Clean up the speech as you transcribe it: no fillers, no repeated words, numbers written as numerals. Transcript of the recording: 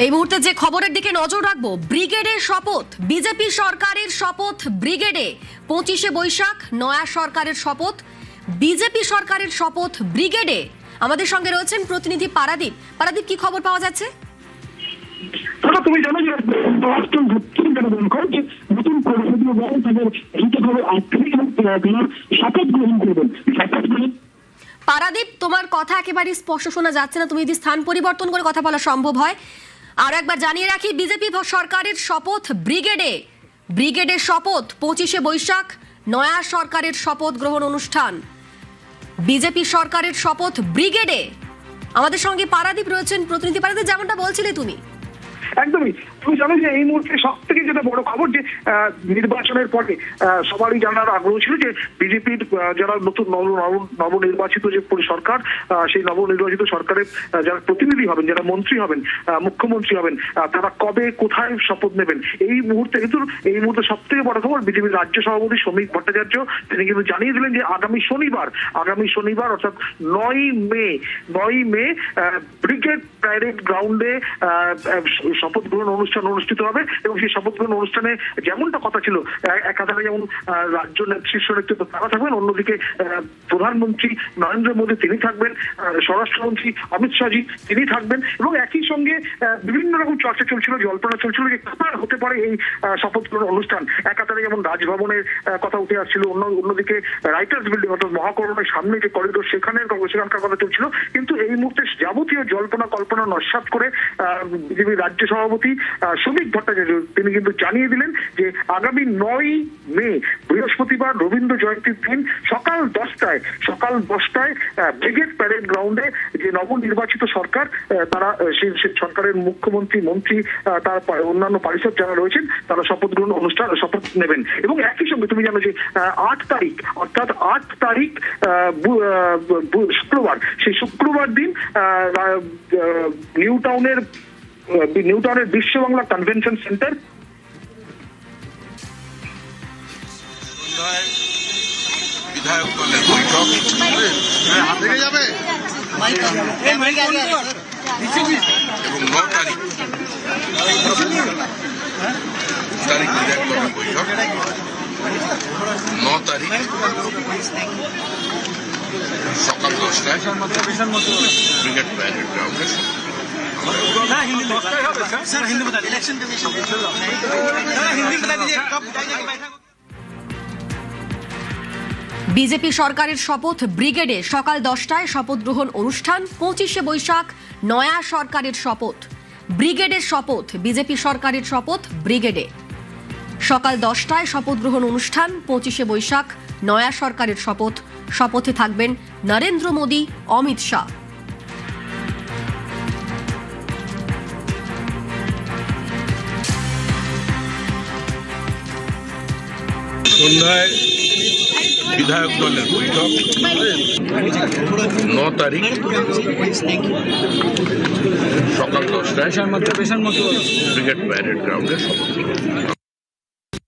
এই মুহূর্তে যে খবরের দিকে নজর রাখবো, ব্রিগেডের শপথ, বিজেপি সরকারের শপথ ব্রিগেডে। 25শে বৈশাখ নয়া সরকারের শপথ, বিজেপি সরকারের শপথ ব্রিগেডে। আমাদের সঙ্গে রয়েছেন প্রতিনিধি পারাদীপ। পারাদীপ, কি খবর পাওয়া যাচ্ছে? তুমি জানো যে নতুন পরিষদীয় দল তাদের দ্রুতভাবে শপথ গ্রহণ করবেন। পারাদীপ, তোমার কথা একেবারে স্পষ্ট শোনা যাচ্ছে না। তুমি যদি স্থান পরিবর্তন করে কথা বলা সম্ভব হয়। আর একবার জানিয়ে রাখি, বিজেপি সরকারের শপথ ব্রিগেডে। ব্রিগেডের শপথ 25শে বৈশাখ নয়া সরকারের শপথ গ্রহণ অনুষ্ঠান। বিজেপি সরকারের শপথ ব্রিগেডে। আমাদের সঙ্গে পারাদীপ রয়েছেন প্রতিনিধি। পারাদীপ, যেমনটা বলছিলে তুমি। একদমই, তুমি জানো যে এই মুহূর্তে সব থেকে যেটা বড় খবর যে নির্বাচনের পরে সবারই জানার আগ্রহ ছিল যে বিজেপির যারা নতুন নবনির্বাচিত যে সরকার, সেই নবনির্বাচিত সরকারের যারা প্রতিনিধি হবেন, যারা মন্ত্রী হবেন, মুখ্যমন্ত্রী হবেন, তারা কবে কোথায় শপথ নেবেন। এই মুহূর্তে সব থেকে বড় খবর, বিজেপির রাজ্য সভাপতি শ্রমিক ভট্টাচার্য তিনি কিন্তু জানিয়ে দিলেন যে আগামী শনিবার অর্থাৎ 9ই মে ব্রিগেড প্যারেড গ্রাউন্ডে শপথ গ্রহণ অনুষ্ঠান অনুষ্ঠিত হবে। এবং সেই শপথ গ্রহণ অনুষ্ঠানে যেমনটা কথা ছিল, একাধারে যেমন রাজ্য শীর্ষ নেতৃত্ব তারা থাকবেন, অন্যদিকে প্রধানমন্ত্রী নরেন্দ্র মোদী তিনি থাকবেন, স্বরাষ্ট্রমন্ত্রী অমিত শাহজি তিনি থাকবেন, এবং একই সঙ্গে বিভিন্ন রকম চর্চা চলছিল, জল্পনা চলছিল যে কোথায় হতে পারে এই শপথ গ্রহণ অনুষ্ঠান। একাধারে যেমন রাজভবনের কথা উঠে আসছিল, অন্যদিকে রাইটার্স বিল্ডিং অর্থাৎ মহাকরণের সামনে যে করিডোর সেখানকার কথা চলছিল। কিন্তু এই মুহূর্তে যাবতীয় জল্পনা কল্পনা নস্যাৎ করে বিজেপির রাজ্য সভাপতি শ্রমিক ভট্টাচার্য তিনি কিন্তু জানিয়ে দিলেন যে আগামী 9ই মে বৃহস্পতিবার রবীন্দ্র জয়ন্তীর দিন সকাল 10টায় ব্রিগেড প্যারেড গ্রাউন্ডে যে নবনির্বাচিত সরকার, তারা সেই সরকারের মুখ্যমন্ত্রী, মন্ত্রী, তার অন্যান্য পারিষদ যারা রয়েছেন, তারা শপথ গ্রহণ শপথ নেবেন। এবং একই সঙ্গে তুমি জানো যে 8 তারিখ শুক্রবার, সেই শুক্রবার দিন নিউ টাউনের বিশ্ব বাংলা কনভেনশন সেন্টার বিধায়ক দলের বৈঠক এবং 9 তারিখ বিধায়ক দলের বৈঠক, 9 তারিখ সকাল 10টায় ব্রিগেড প্যারেড গ্রাউন্ডে। বিজেপি সরকারের শপথ ব্রিগেডে সকাল 10টায় শপথ গ্রহণ অনুষ্ঠান। 25শে বৈশাখ নয়া সরকারের শপথ ব্রিগেডের শপথ, বিজেপি সরকারের শপথ ব্রিগেডে সকাল 10টায় শপথ গ্রহণ অনুষ্ঠান। 25শে বৈশাখ নয়া সরকারের শপথ। শপথে থাকবেন নরেন্দ্র মোদী, অমিত শাহ। সন্ধ্যায় বিধায়ক দলের বৈঠক, 9 তারিখ সকাল 10টায় ব্রিগেড প্যারেড গ্রাউন্ডে শপথ।